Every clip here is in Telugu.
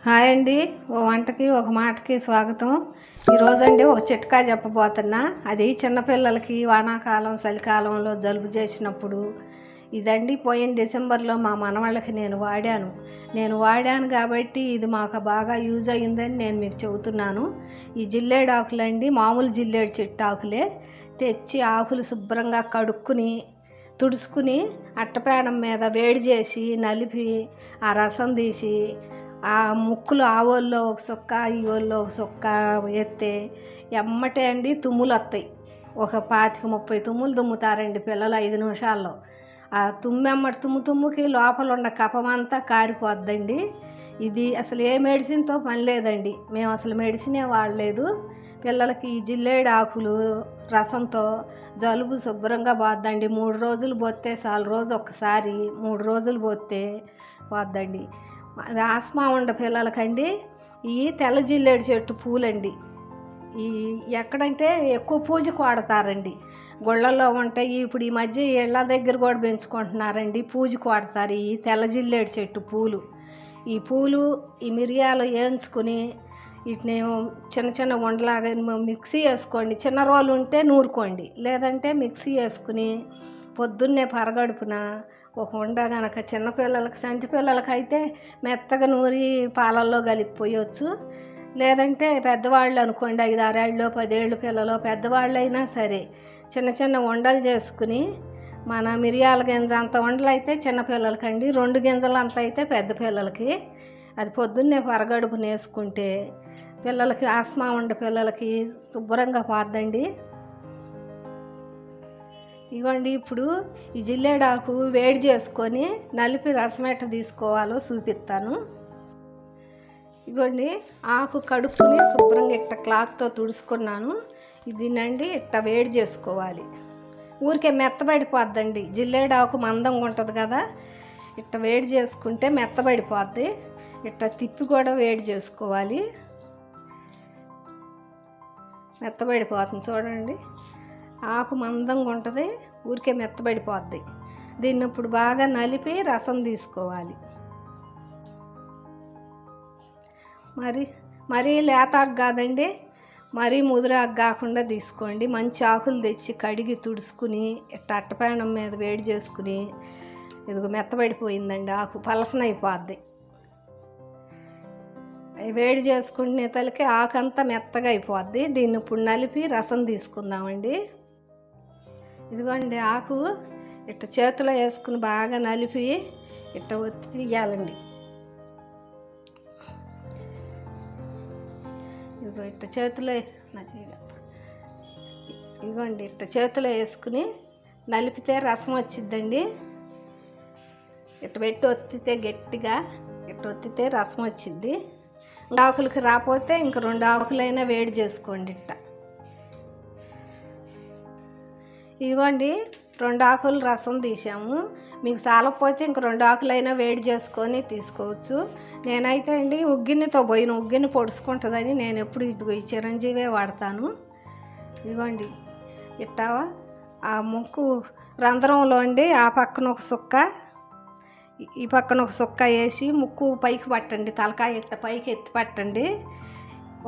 హాయ్ అండి. ఓ వంటకి ఒక మాటకి స్వాగతం. ఈరోజండి ఒక చిట్కా చెప్పబోతున్నా. అది చిన్నపిల్లలకి వానాకాలం చలికాలంలో జలుబు చేసినప్పుడు ఇదండి. పోయిన డిసెంబర్లో మా మనవాళ్ళకి నేను వాడాను కాబట్టి ఇది మాకు బాగా యూజ్ అయ్యిందని నేను మీకు చెబుతున్నాను. ఈ జిల్లేడు ఆకులండి, మామూలు జిల్లేడు చెట్టు ఆకులే తెచ్చి ఆకులు శుభ్రంగా కడుక్కుని తుడుచుకుని అట్టపేడం మీద వేడి చేసి నలిపి ఆ రసం తీసి ఆ ముక్కులు ఆ ఓళ్ళో ఒక సుక్క ఈ ఓళ్ళో ఒక సుక్క ఎత్తే ఎమ్మటే అండి తుమ్ములు వస్తాయి. ఒక 25-30 తుమ్ములు తుమ్ముతారండి పిల్లలు 5 నిమిషాల్లో. ఆ తుమ్మెమ్మటి తుమ్ముకి లోపల ఉన్న కఫమంతా కారిపోద్దండి. ఇది అసలు ఏ మెడిసిన్తో పని లేదండి. మేము అసలు మెడిసినే వాడలేదు. పిల్లలకి ఈ జిల్లేడు ఆకులు రసంతో జలుబు శుభ్రంగా పోద్దండి. 3 రోజులు పోతే చాలు. రోజు ఒక్కసారి 3 రోజులు పోతే పోద్దండి. ఆస్మా ఉండ పిల్లలకండి ఈ తెల్ల జిల్లేడు చెట్టు పూలండి. ఈ ఎక్కడంటే ఎక్కువ పూజకు వాడతారండి. గుళ్ళల్లో ఉంటాయి. ఇప్పుడు ఈ మధ్య ఇళ్ళ దగ్గర కూడా పెంచుకుంటున్నారండి. పూజకు వాడతారు ఈ తెల్ల జిల్లేడు చెట్టు పూలు. ఈ పూలు ఈ మిరియాలు వేయించుకుని వీటిని చిన్న చిన్న ఉండలాగా మిక్సీ వేసుకోండి. చిన్న రోలు ఉంటే నూరుకోండి, లేదంటే మిక్సీ వేసుకుని పొద్దున్నే పరగడుపున ఒక ఉండ గనక చిన్నపిల్లలకి సంటి పిల్లలకి అయితే మెత్తగా నూరి పాలల్లో కలిపిపోయవచ్చు. లేదంటే పెద్దవాళ్ళు అనుకోండి, 5-6 ఏళ్ళు 10 ఏళ్ళు పిల్లలు పెద్దవాళ్ళైనా సరే చిన్న చిన్న ఉండలు చేసుకుని మన మిరియాల గింజ అంత ఉండలు అయితే చిన్నపిల్లలకండి, 2 గింజలు అంత అయితే పెద్ద పిల్లలకి. అది పొద్దున్నే పరగడుపున వేసుకుంటే పిల్లలకి ఆస్మా ఉండే పిల్లలకి శుభ్రంగా పోద్దండి. ఇవ్వండి. ఇప్పుడు ఈ జిల్లేడాకు వేడి చేసుకొని నలిపి రసం ఎట్ట తీసుకోవాలో చూపిస్తాను. ఇవ్వండి. ఆకు కడుక్కుని శుభ్రంగా ఇట్ట క్లాత్తో తుడుచుకున్నాను. ఇదినండి ఇట్ట వేడి చేసుకోవాలి. ఊరికే మెత్తబడిపోద్దండి. జిల్లేడాకు మందంగా ఉంటుంది కదా, ఇట్ట వేడి చేసుకుంటే మెత్తబడిపోద్ది. ఇట్ట తిప్పి కూడా వేడి చేసుకోవాలి. మెత్తబడిపోతుంది చూడండి. ఆకు మందంగా ఉంటుంది, ఊరికే మెత్తబడిపోద్ది. దీన్ని ఇప్పుడు బాగా నలిపి రసం తీసుకోవాలి. మరీ లేతాకు కాదండి, మరీ ముదురాకు కాకుండా తీసుకోండి. మంచి ఆకులు తెచ్చి కడిగి తుడుచుకుని ఇట్ట అట్టపేనం మీద వేడి చేసుకుని ఇదిగో మెత్తబడిపోయిందండి. ఆకు పలసనైపోద్ది. వేడి చేసుకునే తలకి ఆకంతా మెత్తగా అయిపోద్ది. దీన్ని ఇప్పుడు నలిపి రసం తీసుకుందామండి. ఇదిగోండి. ఆకు ఇట్ట చేతిలో వేసుకుని బాగా నలిపి ఇట్ట ఒత్తి తీయాలండి. ఇదిగో ఇట్ట చేతిలో ఇదిగోండి ఇట్ట చేతిలో వేసుకుని నలిపితే రసం వచ్చిద్దండి. ఇట్ట పెట్టి ఒత్తితే గట్టిగా ఇట్ట ఒత్తితే రసం వచ్చిద్ది. ఆకులకి రాకపోతే ఇంక 2 ఆకులైనా వేడి చేసుకోండి. ఇట్ట ఇదిగోండి 2 ఆకులు రసం తీసాము. మీకు చాలకపోతే ఇంక 2 ఆకులైనా వేడి చేసుకొని తీసుకోవచ్చు. నేనైతే అండి ఉగ్గినితో పోయిన ఉగ్గిని పొడుచుకుంటుందని నేను ఎప్పుడు ఇదిగో ఈ చిరంజీవే వాడతాను. ఇదిగోండి ఇట్ట ఆ ముక్కు రంధ్రంలో అండి ఆ పక్కన ఒక సుక్క ఈ పక్కన ఒక సుక్క వేసి ముక్కు పైకి పట్టండి. తలకాయ ఇట్ట పైకి ఎత్తి పట్టండి.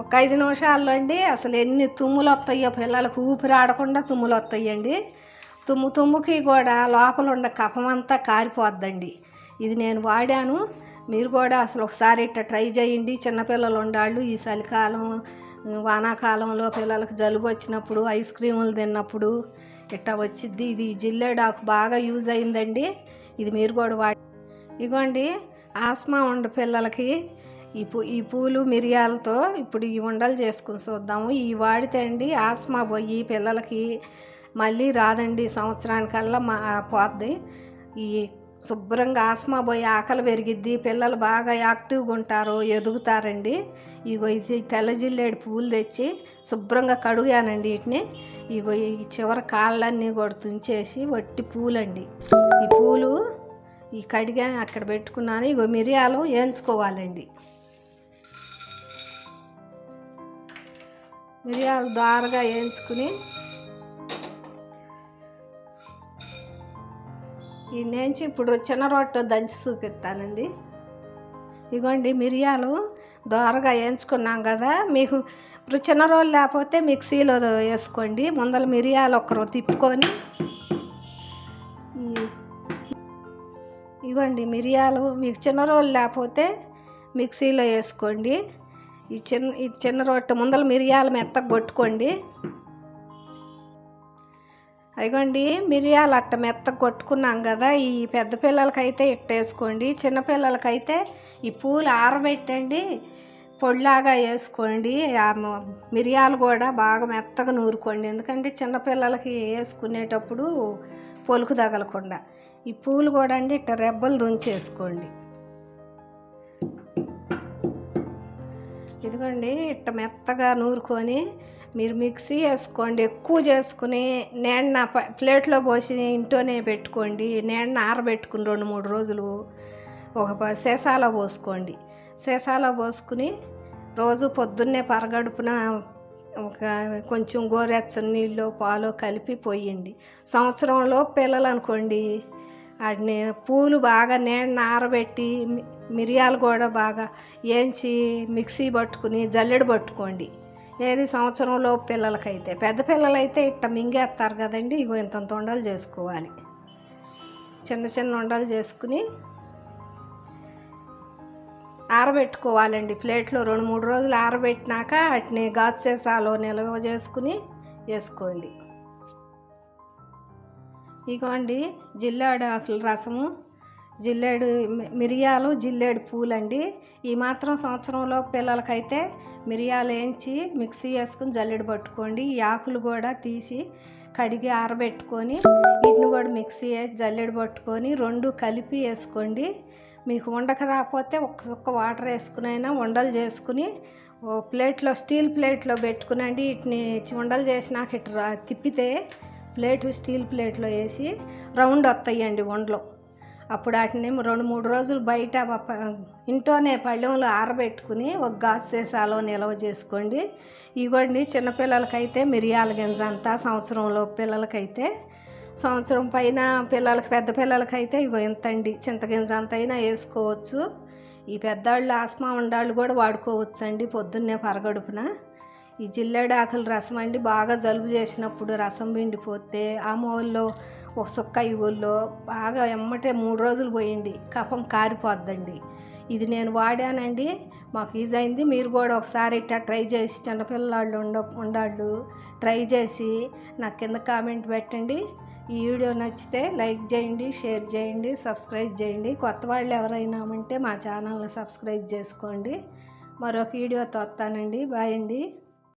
ఒక 5 నిమిషాల్లో అండి అసలు ఎన్ని తుమ్ములు వస్తాయో పిల్లలకు ఊపిరి ఆడకుండా తుమ్ములు వస్తాయండి. తుమ్ముకి కూడా లోపల ఉన్న కఫమంతా కారిపోద్దండి. ఇది నేను వాడాను. మీరు కూడా అసలు ఒకసారి ఇట్ట ట్రై చేయండి. చిన్నపిల్లలు ఉండాళ్ళు ఈ చలికాలం వానాకాలంలో పిల్లలకు జలుబు వచ్చినప్పుడు ఐస్ క్రీములు తిన్నప్పుడు ఇట్ట వచ్చిద్ది. ఇది జిల్లేడాకు బాగా యూజ్ అయిందండి. ఇది మీరు కూడా ఇగోండి. ఆస్మా ఉండ పిల్లలకి ఈ పూలు మిరియాలతో ఇప్పుడు ఈ ఉండలు చేసుకుని చూద్దాము. ఈ వాడితే అండి ఆస్మా పోయి పిల్లలకి మళ్ళీ రాదండి. సంవత్సరానికల్లా పోద్ది. ఈ శుభ్రంగా ఆస్మా పోయి ఆకలి పెరిగిద్ది. పిల్లలు బాగా యాక్టివ్గా ఉంటారు, ఎదుగుతారండి. ఇగో ఇది తెల్ల జిల్లేడు పూలు తెచ్చి శుభ్రంగా కడుగానండి. వీటిని ఇగో ఈ చివరి కాళ్ళన్నీ కూడా తుంచేసి వట్టి పూలండి. ఈ పూలు ఈ కడిగా అక్కడ పెట్టుకున్నాను. ఇగో మిరియాలు వేయించుకోవాలండి. మిరియాలు దారగా వేయించుకుని ఈ నేంచి ఇప్పుడు చిన్న రొట్టె దంచి చూపిస్తానండి. ఇగోండి మిరియాలు దోరగా వేయించుకున్నాం కదా. మీకు ఇప్పుడు చిన్న రోలు లేకపోతే మిక్సీలో వేసుకోండి. ముందర మిరియాలు ఒకరు తిప్పుకొని ఇవ్వండి. మిరియాలు మీకు చిన్న రోలు లేకపోతే మిక్సీలో వేసుకోండి. ఈ చిన్న రొట్టె ముందర మిరియాలు మెత్తగా కొట్టుకోండి. అదిగోండి మిరియాలు అట్ట మెత్తగా కొట్టుకున్నాం కదా. ఈ పెద్ద పిల్లలకైతే ఇట్ట వేసుకోండి. చిన్నపిల్లలకైతే ఈ పూలు ఆరబెట్టండి, పొడిలాగా వేసుకోండి. మిరియాలు కూడా బాగా మెత్తగా నూరుకోండి, ఎందుకంటే చిన్నపిల్లలకి వేసుకునేటప్పుడు పొలుకు తగలకుండా. ఈ పూలు కూడా అండి ఇట్ట రెబ్బలు దుంచేసుకోండి. ఇదిగోండి ఇట్ట మెత్తగా నూరుకొని మీరు మిక్సీ వేసుకోండి. ఎక్కువ చేసుకుని నేన్న ప్లేట్లో పోసి ఇంట్లోనే పెట్టుకోండి. నేన్న ఆరబెట్టుకుని 2-3 రోజులు ఒక సీసాలో పోసుకోండి. సీసాలో పోసుకుని రోజు పొద్దున్నే పరగడుపున కొంచెం గోరెచ్చని నీళ్ళు పాలు కలిపి పోయండి. సంవత్సరంలో పిల్లలు అనుకోండి, వాటిని పూలు బాగా నేన్న ఆరబెట్టి మిరియాలు కూడా బాగా వేయించి మిక్సీ పట్టుకుని జల్లెడ పట్టుకోండి. ఏది సంవత్సరంలో పిల్లలకైతే. పెద్ద పిల్లలైతే ఇట్ట మింగేస్తారు కదండి. ఇగో ఇంతంత ఉండలు చేసుకోవాలి. చిన్న చిన్న ఉండలు చేసుకుని ఆరబెట్టుకోవాలండి. ప్లేట్లో 2-3 రోజులు ఆరబెట్టినాక వాటిని గాజు సీసాలో నిల్వ చేసుకుని వేసుకోండి. ఇగోండి జిల్లేడు ఆకుల రసము, జిల్లేడు మిరియాలు, జిల్లేడు పూలండి. ఈ మాత్రం సంవత్సరంలో పిల్లలకైతే మిరియాలు వేయించి మిక్సీ వేసుకుని జల్లెడ పట్టుకోండి. ఈ ఆకులు కూడా తీసి కడిగి ఆరబెట్టుకొని వీటిని కూడా మిక్సీ వేసి జల్లెడ పట్టుకొని 2 కలిపి వేసుకోండి. మీకు ఉండక రాకపోతే ఒక్క చుక్క వాటర్ వేసుకునైనా ఉండలు చేసుకుని ఓ ప్లేట్లో స్టీల్ ప్లేట్లో పెట్టుకునండి. వీటిని ఉండలు చేసినాక ఇట్లా తిప్పితే స్టీల్ ప్లేట్లో వేసి రౌండ్ వస్తాయండి ఉండలు. అప్పుడు వాటిని 2-3 రోజులు బయట ఇంట్లోనే పళ్ళెంలో ఆరబెట్టుకుని ఒక గాజు సీసాలో నిల్వ చేసుకోండి. ఇవ్వండి చిన్నపిల్లలకైతే మిరియాల గింజ అంతా, సంవత్సరంలో పిల్లలకైతే, సంవత్సరం పైన పిల్లలకి పెద్ద పిల్లలకైతే ఇగో ఇంతండి చింతగింజ అంత అయినా వేసుకోవచ్చు. ఈ పెద్దవాళ్ళు ఆస్మా ఉండాళ్ళు కూడా వాడుకోవచ్చు అండి పొద్దున్నే పరగడుపున. ఈ జిల్లేడు ఆకుల రసం అండి బాగా జలుబు చేసినప్పుడు రసం పిండిపోతే ఆ మూలలో ఒక సుక్క ఇవుల్లో బాగా ఎమ్మటే 3 రోజులు పోయండి, కఫం కారిపోద్దండి. ఇది నేను వాడానండి, మాకు ఈజీ అయింది. మీరు కూడా ఒకసారి ఇట్లా ట్రై చేసి చిన్నపిల్లలు ఉండాళ్ళు ట్రై చేసి నాకు కింద కామెంట్ పెట్టండి. ఈ వీడియో నచ్చితే లైక్ చేయండి, షేర్ చేయండి, సబ్స్క్రైబ్ చేయండి. కొత్త వాళ్ళు ఎవరైనా ఉంటే మా ఛానల్ని సబ్స్క్రైబ్ చేసుకోండి. మరొక వీడియోతో వస్తానండి. బాయ్ అండి.